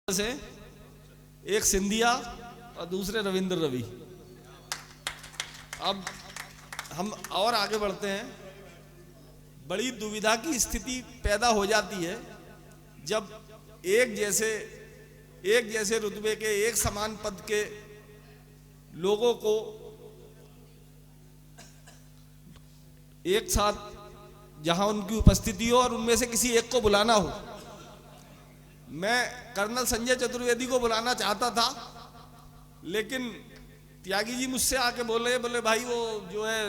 से एक सिंधिया और दूसरे रविंद्र रवि। अब हम और आगे बढ़ते हैं। बड़ी दुविधा की स्थिति पैदा हो जाती है जब एक जैसे रुतबे के एक समान पद के लोगों को एक साथ जहां उनकी उपस्थिति हो और उनमें से किसी एक को बुलाना हो। मैं कर्नल संजय चतुर्वेदी को बुलाना चाहता था, लेकिन त्यागी जी मुझसे आके बोले भाई वो जो है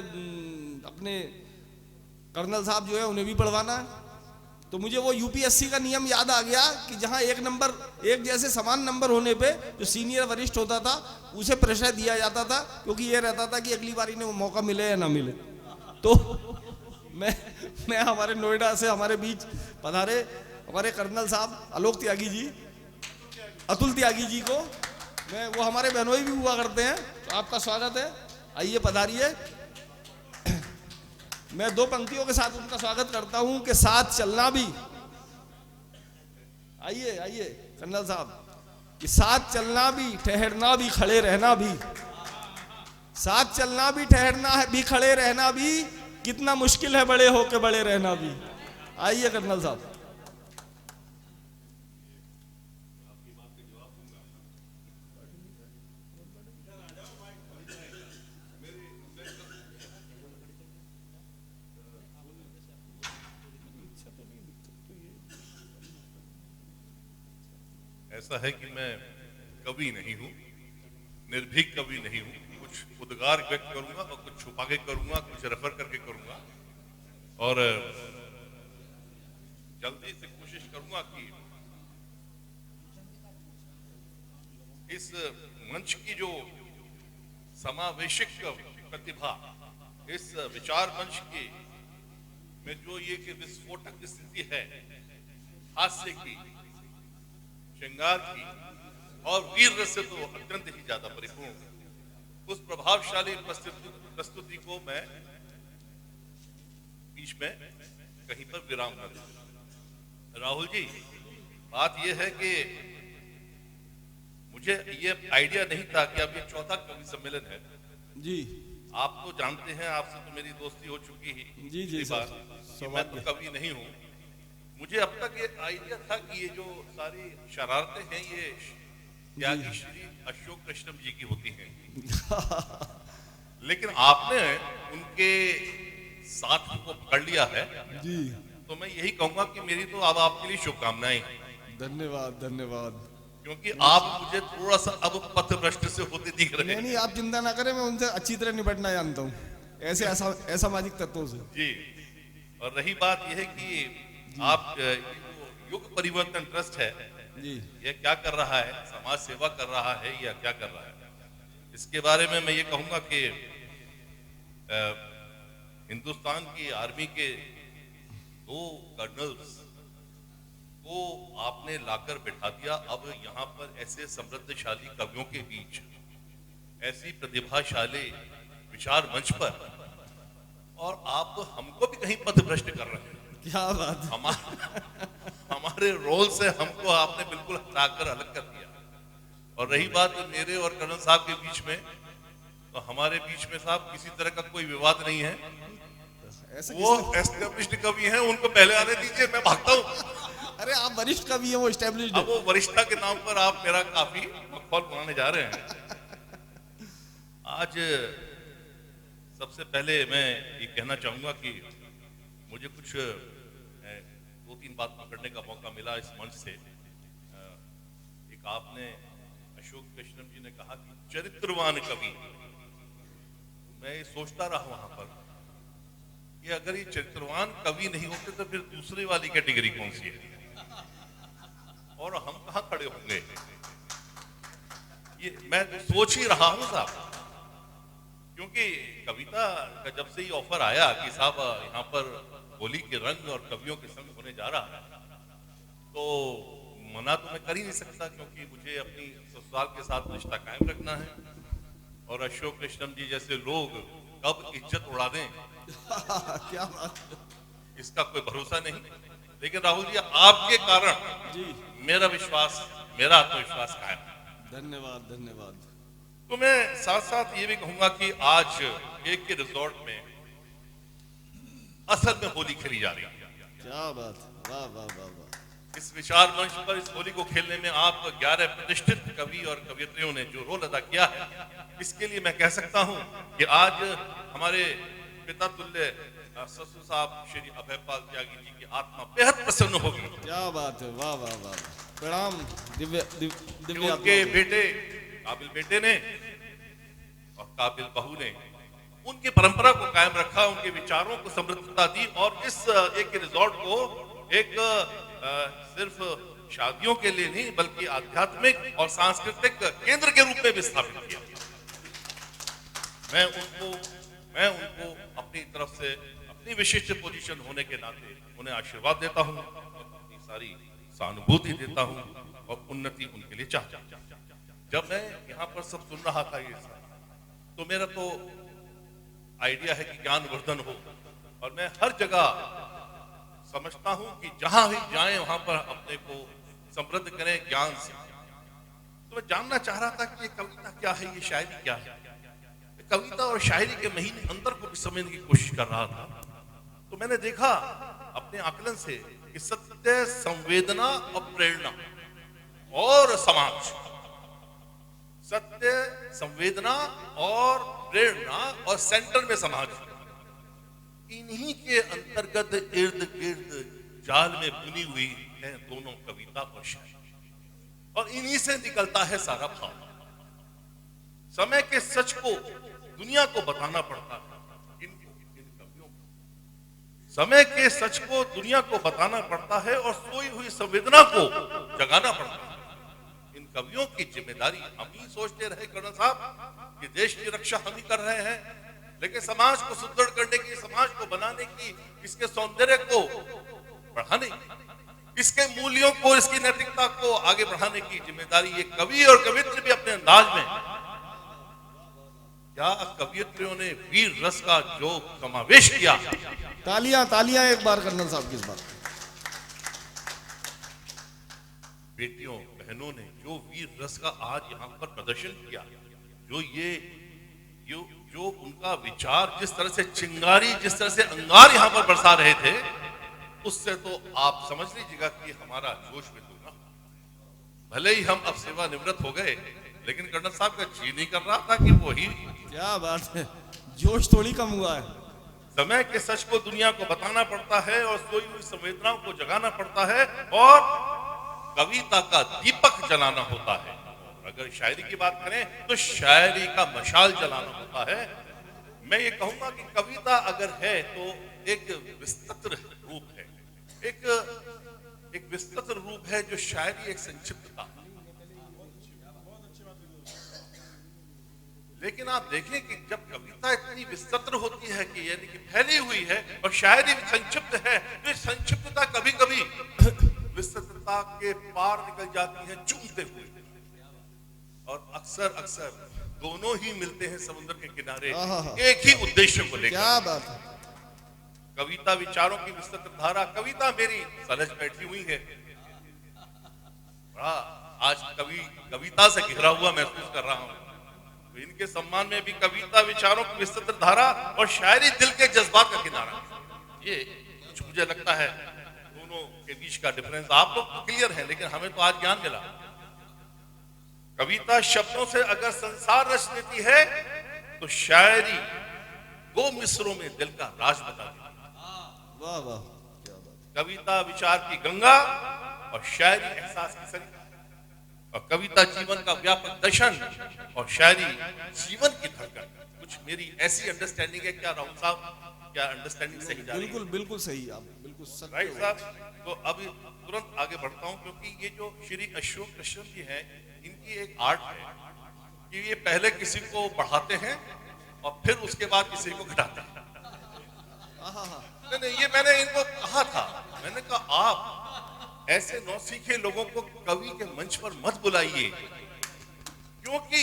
अपने कर्नल साहब जो है उन्हें भी पढ़वाना है। तो मुझे वो यूपीएससी का नियम याद आ गया कि जहां एक जैसे समान नंबर होने पे जो सीनियर वरिष्ठ होता था उसे प्रेशर दिया जाता था, क्योंकि ये रहता था कि अगली बार इन्हें वो मौका मिले या ना मिले। तो मैं हमारे नोएडा से हमारे बीच पधारे हमारे कर्नल साहब अतुल त्यागी जी को, वो हमारे बहनोई भी हुआ करते हैं, तो आपका स्वागत है। आइए पधारिए। मैं दो पंक्तियों के साथ उनका स्वागत करता हूं कि साथ चलना भी, आइए कर्नल साहब, कि साथ चलना भी ठहरना भी खड़े रहना भी, साथ चलना भी ठहरना है भी खड़े रहना भी, कितना मुश्किल है बड़े होके बड़े रहना भी। आइए कर्नल साहब। ऐसा है कि मैं कवि नहीं हूं, निर्भीक कवि नहीं हूं। कुछ उद्गार व्यक्त करूंगा और कुछ छुपा के करूंगा, कुछ रेफर करके करूंगा, और जल्दी से कोशिश करूंगा कि इस मंच की जो समावेशक प्रतिभा, इस विचार मंच की में जो ये कि विस्फोटक स्थिति है, हास्य की, श्रृंगार की और वीर से तो अत्यंत ही ज्यादा परिपूर्ण, उस प्रभावशाली प्रस्तुति को मैं बीच में कहीं पर विराम न दूं। राहुल जी, बात यह है कि मुझे ये आइडिया नहीं था कि अब ये चौथा कवि सम्मेलन है जी। आप तो जानते हैं, आपसे तो मेरी दोस्ती हो चुकी ही जी मैं तो कवि नहीं हूं। मुझे अब तक ये आइडिया था कि ये जो सारी शरारतें हैं ये त्यागी श्री अशोक कृष्णम जी की होती हैं। लेकिन आपने उनके साथ को पकड़ लिया है जी। तो मैं यही कहूंगा कि मेरी तो अब आपके लिए शुभकामनाएं। धन्यवाद। क्योंकि आप मुझे थोड़ा सा अब पथभ्रष्ट से होते दिख रहे हैं। नहीं, आप चिंता ना करें, मैं उनसे अच्छी तरह निपटना जानता हूँ, ऐसे असामाजिक तत्वों से। जी। और रही बात यह है कि आप युग परिवर्तन ट्रस्ट है जी, ये क्या कर रहा है, समाज सेवा कर रहा है या क्या कर रहा है, इसके बारे में मैं ये कहूंगा कि हिंदुस्तान की आर्मी के 2 कर्नल्स को आपने लाकर बिठा दिया। अब यहाँ पर ऐसे समृद्धशाली कवियों के बीच, ऐसी प्रतिभाशाली विचार मंच पर, और आप हमको भी कहीं पथभ्रष्ट कर रहे हैं। क्या बात है। हमारे रोल से हमको आपने बिल्कुल हटाकर अलग कर दिया। और रही बात मेरे और कर्नल साहब के बीच में, तो हमारे बीच में साहब किसी तरह का कोई विवाद नहीं है। वो एस्टेब्लिश्ड कवि हैं, उनको पहले आने दीजिए, मैं भागता हूँ। अरे आप वरिष्ठ कवि हैं, वो एस्टेब्लिश्ड है। वो वरिष्ठता के नाम पर आप मेरा काफी मखौल बनाने जा रहे हैं। आज सबसे पहले मैं ये कहना चाहूंगा कि मुझे कुछ 2-3 बात पकड़ने का मौका मिला इस मंच से। एक आपने अशोक कृष्णम जी ने कहा कि चरित्रवान कवि, मैं ये सोचता रहा वहां पर कि अगर ये चरित्रवान कवि नहीं होते तो फिर दूसरी वाली कैटेगरी कौन सी है, और हम कहां खड़े होंगे, ये मैं सोच ही रहा हूं साहब। क्योंकि कविता का जब से ही ऑफर आया कि साहब यहाँ पर होली के रंग और कवियों के संग होने जा रहा है, तो मना तो मैं कर ही नहीं सकता, क्योंकि मुझे अपनी ससुराल के साथ रिश्ता कायम रखना है। और अशोक कृष्णम जी जैसे लोग कब इज्जत उड़ा दें क्या बात, इसका कोई भरोसा नहीं। लेकिन राहुल जी, आपके कारण मेरा विश्वास मेरा आत्मविश्वास कायम है। धन्यवाद धन्यवाद। तो मैं साथ साथ ये भी कहूंगा कि आज एक के रिजॉर्ट में असल में होली खेली जा रही है। क्या बात, वाह वाह वाह वाह। इस विचार मंच पर इस होली को खेलने में आप 11 प्रतिष्ठित कवि और कवियत्रियों ने जो रोल अदा किया है, इसके लिए मैं कह सकता हूं कि आज हमारे पिता तुल्य ससुर साहब श्री अभयपाल त्यागी जी की आत्मा बेहद प्रसन्न होगी। क्या बात है, वाह वाह वाह। प्रणाम दिव्य दिव्य उनके बेटे काबिल बेटे ने और काबिल बहू ने उनकी परंपरा को कायम रखा, उनके विचारों को समृद्धता दी और इस एक रिजॉर्ट को एक सिर्फ शादियों के लिए नहीं बल्कि आध्यात्मिक और सांस्कृतिक केंद्र के रूप में भी स्थापित किया। मैं उनको अपनी तरफ से अपनी विशिष्ट पोजीशन होने के नाते उन्हें आशीर्वाद देता हूं, अपनी सारी सहानुभूति देता हूं और उन्नति उनके लिए चाहता हूं। जब मैं यहाँ पर सब सुन रहा था ये तो मेरा तो आइडिया है कि ज्ञानवर्धन हो और मैं हर जगह समझता हूं कि जहां भी जाएं वहां पर अपने को समृद्ध करें ज्ञान से। तो मैं जानना चाह रहा था कि ये कविता क्या है, ये शायरी क्या है। कविता और शायरी के महीने अंदर को भी समझने की कोशिश कर रहा था तो मैंने देखा अपने आकलन से कि सत्य, संवेदना और प्रेरणा और समाज, सत्य, संवेदना और प्रेरणा और सेंटर में समाज, इन्हीं के अंतर्गत इर्द गिर्द जाल में बुनी हुई है दोनों कविता और शायरी और इन्हीं से निकलता है सारा भाव। समय के सच को दुनिया को बताना पड़ता है इन कवियों को। समय के सच को दुनिया को बताना पड़ता है और सोई हुई संवेदना को जगाना पड़ता है। इन कवियों की जिम्मेदारी, हम ही सोचते रहे कर्नल साहब कि देश की रक्षा हम ही कर रहे हैं, लेकिन समाज को सुदृढ़ करने की, समाज को बनाने की, इसके सौंदर्य को बढ़ाने की, इसके मूल्यों को, इसकी नैतिकता को आगे बढ़ाने की जिम्मेदारी ये कवि और कवियत्री भी अपने अंदाज में। क्या कवियत्रियों ने वीर रस का जो समावेश किया। तालियां तालियां एक बार कर्नल साहब की इस बात। बेटियों बहनों ने जो वीर रस का आज यहाँ पर प्रदर्शन किया, जो उनका विचार, जिस तरह से चिंगारी, जिस तरह से अंगार यहाँ पर बरसा रहे थे, उससे तो आप समझ लीजिएगा कि हमारा जोश में दूंगा। भले ही हम अब सेवानिवृत्त हो गए, लेकिन कर्नल साहब का जी नहीं कर रहा था कि वही। क्या बात है, जोश थोड़ी कम हुआ है। समय के सच को दुनिया को बताना पड़ता है और सोई हुई संवेदनाओं को जगाना पड़ता है और कविता का दीपक जलाना होता है। अगर शायरी की बात करें तो शायरी का मशाल जलाना होता है। मैं ये कहूंगा कि कविता अगर है तो एक विस्तृत रूप है, एक विस्तृत रूप है, जो शायरी एक संक्षिप्तता। लेकिन आप देखें कि जब कविता इतनी विस्तृत होती है कि यानी कि फैली हुई है और शायरी संक्षिप्त है, तो संक्षिप्तता कभी कभी विस्तृतता के पार निकल जाती है चूमते हुए, और अक्सर दोनों ही मिलते हैं समुद्र के किनारे एक ही उद्देश्य को लेकर। क्या बात है। कविता विचारों की विस्तृत धारा, कविता मेरी सलज बैठी हुई है, बड़ा आज कविता से घिरा हुआ महसूस कर रहा हूं। तो इनके सम्मान में भी कविता विचारों की विस्तृत धारा और शायरी दिल के जज्बात का किनारा। ये कुछ मुझे लगता है दोनों के बीच का डिफरेंस आप लोग तो क्लियर है, लेकिन हमें तो आज ज्ञान मिला। कविता शब्दों से अगर संसार रच देती है तो शायरी 2 मिसरों में दिल का राज बता देती है। वाह वाह। कविता विचार की गंगा और शायरी एहसास की सरिता, और कविता जीवन का व्यापक दर्शन और शायरी जीवन की धड़कन। कुछ मेरी ऐसी अंडरस्टैंडिंग है। क्या राहुल साहब, क्या अंडरस्टैंडिंग सही जा रही है? बिल्कुल सही, आप बिल्कुल सही राइट साहब। तो अभी तुरंत आगे बढ़ता हूं, क्योंकि ये जो श्री अशोक कश्यप जी हैं, इनकी एक आर्ट है कि ये पहले किसी को बढ़ाते हैं और फिर उसके बाद किसी को घटाते हैं। नहीं, ये मैंने इनको कहा था, मैंने कहा आप ऐसे नौसीखे लोगों को कवि के मंच पर मत बुलाइए, क्योंकि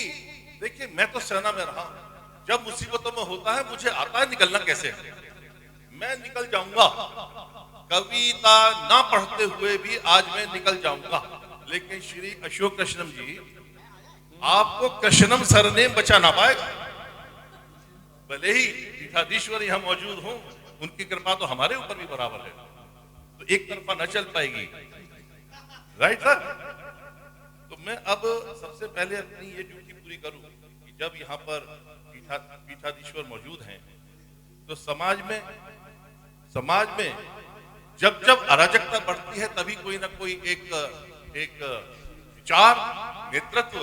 देखिए मैं तो सेना में रहा हूं, जब मुसीबतों में होता है मुझे आता है निकलना कैसे। मैं निकल जाऊंगा, कविता ना पढ़ते हुए भी आज मैं निकल जाऊंगा, लेकिन श्री अशोक कृष्णम जी, आपको कृष्णम सरनेम बचा ना पाएगा। भले ही पीठाधीश्वर यहाँ मौजूद हो, उनकी कृपा तो हमारे ऊपर भी बराबर है, तो एक तरफा न चल पाएगी। Right sir? तो मैं अब सबसे पहले अपनी ये ड्यूटी पूरी करूं कि जब यहाँ पर पीठाधीश्वर मौजूद हैं, तो समाज में जब जब अराजकता बढ़ती है, तभी कोई ना कोई एक विचार नेतृत्व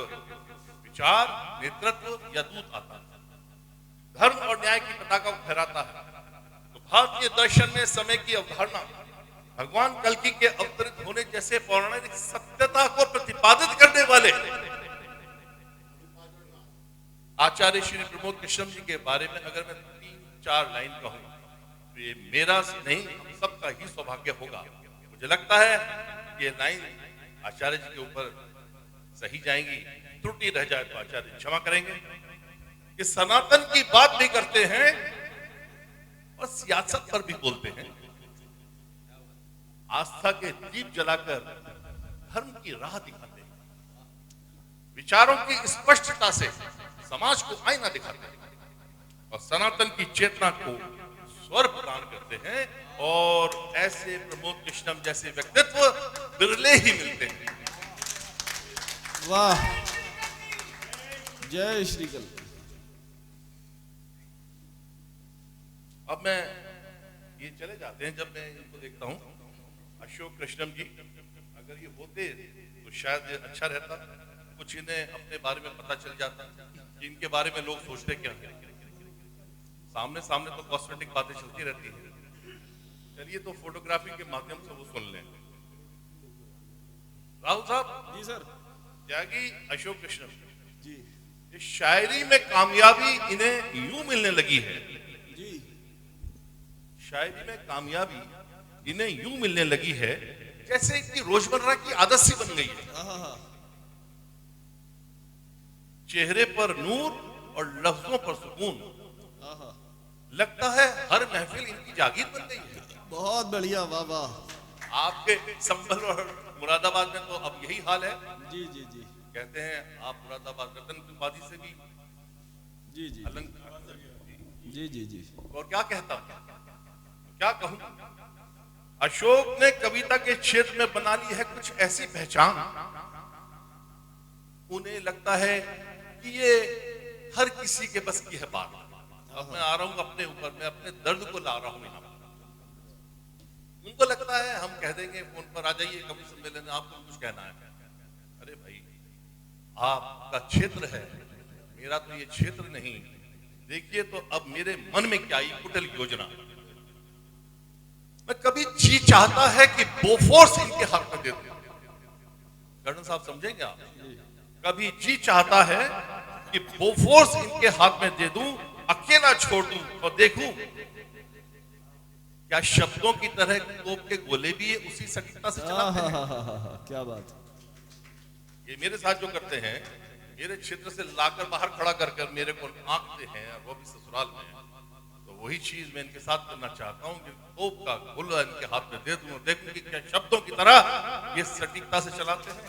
या दूत आता है, धर्म और न्याय की पताका को फहराता है। तो भारतीय दर्शन में समय की अवधारणा भगवान कल्कि के अवतरित होने जैसे पौराणिक सत्यता को प्रतिपादित करने वाले आचार्य श्री प्रमोद कृष्णम जी के बारे में अगर मैं 3-4 लाइन कहूं, तो ये मेरा नहीं, हम सबका ही सौभाग्य होगा। मुझे लगता है कि ये लाइन आचार्य जी के ऊपर सही जाएंगी, त्रुटि रह जाए तो आचार्य क्षमा करेंगे। कि सनातन की बात भी करते हैं और सियासत पर भी बोलते हैं, आस्था के दीप जलाकर धर्म की राह दिखाते हैं, विचारों की स्पष्टता से समाज को आईना दिखाते हैं और सनातन की चेतना को स्वर प्रदान करते हैं। और ऐसे प्रमोद कृष्णम जैसे व्यक्तित्व बिरले ही मिलते हैं। वाह, जय श्री कल। अब मैं ये चले जाते हैं, जब मैं इनको देखता हूं, अशोक कृष्णम जी अगर ये होते तो शायद अच्छा रहता, कुछ इन्हें अपने बारे में पता चल जाता कि इनके बारे में लोग सोचते क्या है। सामने सामने तो कॉस्मेटिक बातें चलती रहती है, चलिए तो फोटोग्राफी के माध्यम से वो सुन लें। राहुल साहब जी सर। त्यागी अशोक कृष्णम जी, इस शायरी में कामयाबी इन्हें यूं मिलने लगी है, जी शायरी में कामयाबी इन्हें यूं मिलने लगी है जैसे इनकी रोजमर्रा की आदत सी बन गई है। चेहरे पर नूर और लफ्जों पर सुकून, लगता है हर महफिल इनकी जागीर बन गई है। बहुत बढ़िया, वाह वाह। आपके संभल और मुरादाबाद में तो अब यही हाल है। जी जी जी, कहते हैं आप मुरादाबाद रतन की उपाधि से भी जी जी अलंकार। जी जी जी। और क्या कहता हूं, क्या कहूं, अशोक ने कविता के क्षेत्र में बना ली है कुछ ऐसी पहचान, उन्हें लगता है कि ये हर किसी के बस की है बात। अब मैं आ रहा हूं अपने ऊपर, मैं अपने दर्द को ला रहा हूं यहाँ पर। उनको लगता है हम कह देंगे फोन पर आ जाइए कवि सम्मेलन में, आपको कुछ कहना है। अरे भाई, आपका क्षेत्र है, मेरा तो ये क्षेत्र नहीं। देखिए तो अब मेरे मन में क्या आई कुटिल योजना। मैं कभी जी चाहता है कि बोफोर्स इनके हाथ में दे दूं। कर्नल साहब समझेंगे आप? कभी जी चाहता है कि बोफोर्स इनके हाथ में दे दूं, अकेला छोड़ दूं और देखूं क्या शब्दों की तरह तोप के गोले भी उसी सटीकता से चलाते हैं। क्या बात। ये मेरे साथ जो करते हैं, मेरे क्षेत्र से लाकर बाहर खड़ा कर मेरे को आंकते हैं, वो भी ससुराल में। तो वही चीज मैं इनके साथ करना चाहता हूँ कि तोप का गोला इनके हाथ में दे दूं और देखूं कि क्या शब्दों की तरह ये सटीकता से चलाते हैं।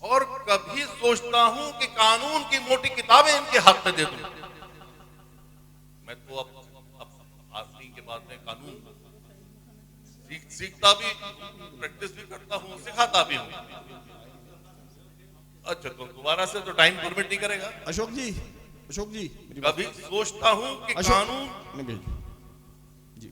और कभी सोचता हूं कि कानून की मोटी किताबें इनके हाथ में दे दूं। मैं तो अब आर्मी के बाद में कानून सीखता भी, प्रैक्टिस भी करता हूं, सिखाता भी हूं। अच्छा, तो दोबारा से तो टाइम परमिट नहीं करेगा। अशोक जी, अशोक जी, कभी सोचता हूं कि कानून जी,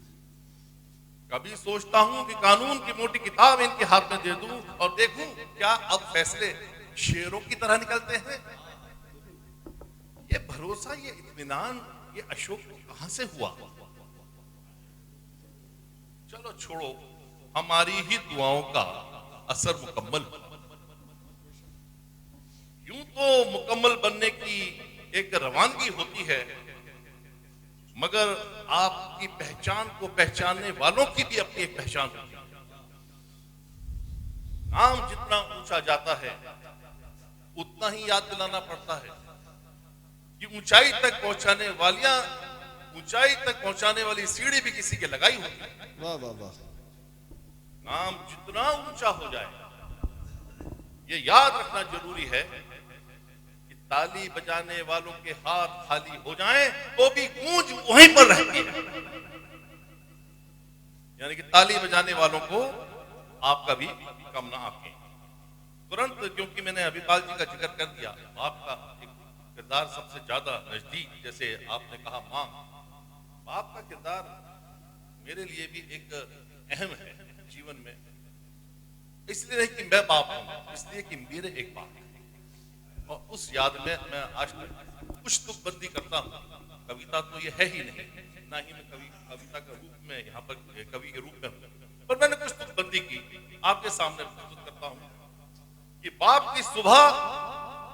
कभी सोचता हूं कि कानून की मोटी किताब इनके हाथ में दे दूं और देखूं क्या अब फैसले शेरों की तरह निकलते हैं। ये भरोसा, ये इत्मीनान, ये अशोक को कहां से हुआ। चलो छोड़ो, हमारी ही दुआओं का असर मुकम्मल हुआ। यूं तो मुकम्मल बनने की एक रवानगी होती है, मगर आपकी पहचान को पहचानने वालों की भी अपनी एक पहचान होती है। नाम जितना ऊंचा जाता है उतना ही याद दिलाना पड़ता है कि ऊंचाई तक पहुंचाने वाली सीढ़ी भी किसी के लगाई होती है। वाह वाह वाह। नाम जितना ऊंचा हो जाए ये याद रखना जरूरी है कि ताली बजाने वालों के हाथ खाली हो जाएं तो भी गूंज वहीं पर रहती है। यानी कि ताली बजाने वालों को आप कभी कम ना आके तुरंत, क्योंकि मैंने अभिपाल जी का जिक्र कर दिया, आपका एक किरदार सबसे ज्यादा नजदीक, जैसे आपने कहा मां, बाप का किरदार मेरे लिए भी एक अहम है जीवन में। इसलिए नहीं कि मैं बाप हूं, इसलिए कि मेरे एक बाप है, और उस याद में मैं आज कुछ तुकबंदी करता हूं। कविता तो ये है ही नहीं, ना ही मैं कविता के रूप में यहाँ पर कवि के रूप में हूं, पर मैंने कुछ तुकबंदी की आपके सामने प्रस्तुत करता हूं कि बाप की सुबह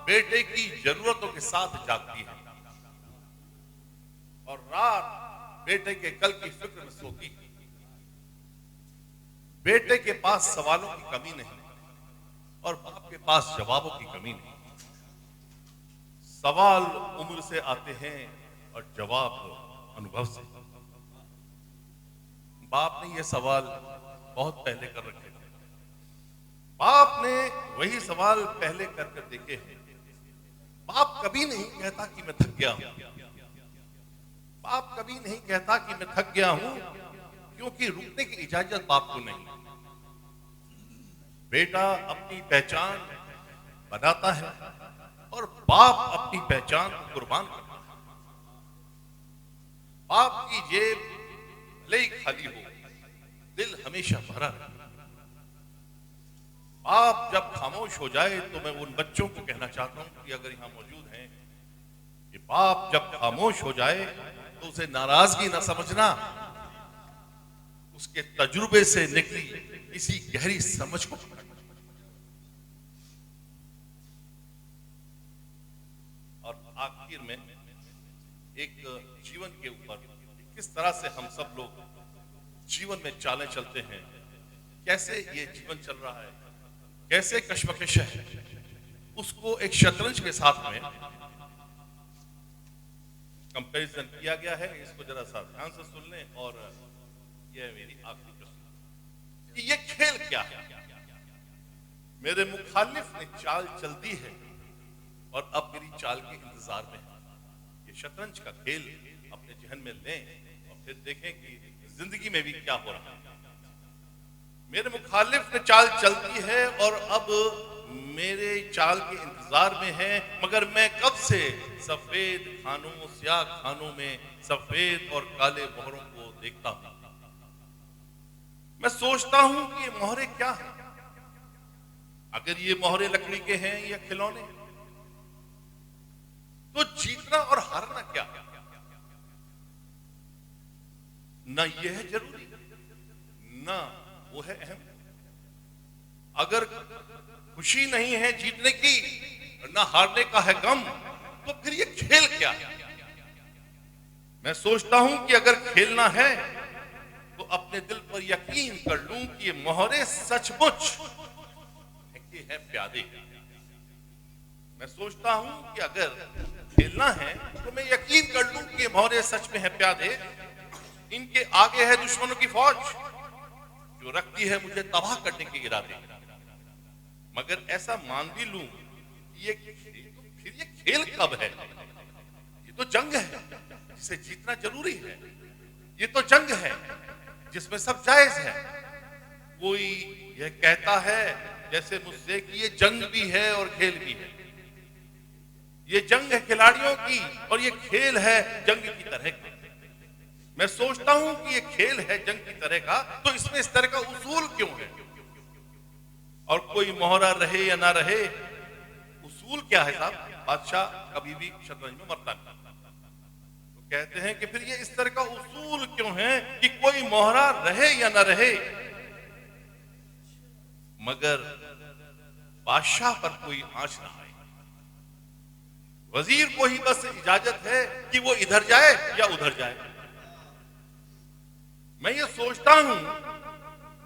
बेटे की जरूरतों के साथ जागती है और रात बेटे के कल की फिक्र में सोती है। बेटे के पास सवालों की कमी नहीं और बाप के पास जवाबों की कमी नहीं। सवाल उम्र से आते हैं और जवाब अनुभव से। बाप ने ये सवाल बहुत पहले कर रखे थे, बाप ने वही सवाल पहले कर कर देखे हैं। बाप कभी नहीं कहता कि मैं थक गया हूं, बाप कभी नहीं कहता कि मैं थक गया हूं, क्योंकि रुकने की इजाजत बाप को नहीं। बेटा अपनी पहचान बनाता है और बाप अपनी पहचान को कुर्बान करता है। बाप की जेब भले ही खाली हो, दिल हमेशा भरा रहे। बाप जब खामोश हो जाए तो मैं उन बच्चों को कहना चाहता हूं कि अगर यहां मौजूद हैं, कि बाप जब खामोश हो जाए तो उसे नाराजगी ना समझना, उसके तजुर्बे से निकली इसी गहरी समझ को पकड़ना। और आखिर में एक जीवन के ऊपर किस तरह से हम सब लोग जीवन में चालें चलते हैं, कैसे ये जीवन चल रहा है, कैसे कश्मकश है, उसको एक शतरंज के साथ में कंपैरिजन किया गया है। इसको जरा सा ध्यान से सुन लें और यह मेरी आखिरी प्रश्न कि ये खेल क्या है। मेरे मुखालिफ ने चाल चल दी है और अब मेरी चाल के इंतजार में है। ये शतरंज का खेल अपने जहन में लें और फिर देखें कि जिंदगी में भी क्या हो रहा है। मेरे मुखालिफ ने चाल चलती है और अब मेरे चाल के इंतजार में है, मगर मैं कब से सफेद खानों स्याह खानों में सफेद और काले मोहरों को देखता हूं। मैं सोचता हूं कि ये मोहरे क्या है, अगर ये मोहरे लकड़ी के हैं या खिलौने, तो जीतना और हारना क्या, ना ये है जरूरी, ना वो है अहम। अगर खुशी नहीं है जीतने की, ना हारने का है गम, तो फिर ये खेल क्या है। मैं सोचता हूं कि अगर खेलना है तो अपने दिल पर यकीन कर लूं कि ये मोहरे सचमुच है प्यादे। मैं सोचता हूं कि अगर खेलना है तो मैं यकीन कर लूं कि ये मोहरे सच में है प्यादे। इनके आगे है दुश्मनों की फौज जो रखती है मुझे तबाह करने के इरादे। मगर ऐसा मान भी लूं कि ये फिर ये खेल कब है। ये तो जंग है जिसे जीतना जरूरी है। ये तो जंग है जिसमें सब जायज है। कोई यह कहता है जैसे मुझसे कि ये जंग भी है और खेल भी है। ये जंग है खिलाड़ियों की और ये खेल है जंग की तरह का। मैं सोचता हूं कि ये खेल है जंग की तरह का, तो इसमें इस तरह का उसूल क्यों है। और कोई मोहरा रहे या ना रहे, उसूल क्या है साहब। बादशाह कभी भी शतरंज में मरता नहीं। तो कहते हैं कि फिर ये इस तरह का उसूल क्यों है कि कोई मोहरा रहे या ना रहे, मगर बादशाह पर कोई आंच ना आए। वजीर को ही बस इजाजत है कि वो इधर जाए या उधर जाए। मैं ये सोचता हूं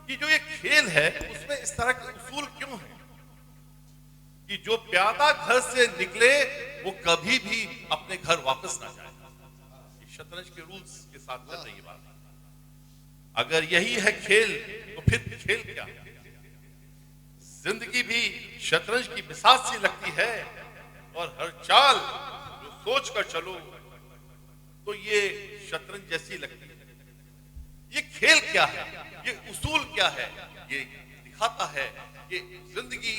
कि जो ये खेल है उसमें इस तरह के उसूल क्यों है कि जो प्यादा घर से निकले वो कभी भी अपने घर वापस ना जाए। ये शतरंज के रूल्स के साथ चल रही बात। अगर यही है खेल तो फिर खेल क्या। जिंदगी भी शतरंज की बिसात सी लगती है और हर चाल जो सोच कर चलो तो ये शतरंज जैसी लगती है। ये खेल क्या है, ये उसूल क्या है, ये दिखाता है कि जिंदगी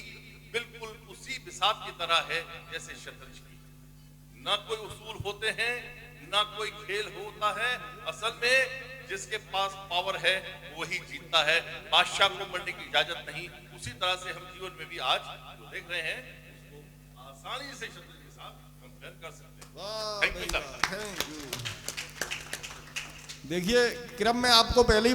बिल्कुल उसी बिसात की तरह है जैसे शतरंज की। ना कोई उसूल होते हैं, ना कोई खेल होता है। असल में जिसके पास पावर है वही जीतता है, बादशाह को मरने की इजाजत नहीं। उसी तरह से हम जीवन में भी आज जो देख रहे हैं उसको आसानी से शतरंज के साथ कंपेयर कर सकते हैं। Thank you. देखिए क्रम में आपको पहले ही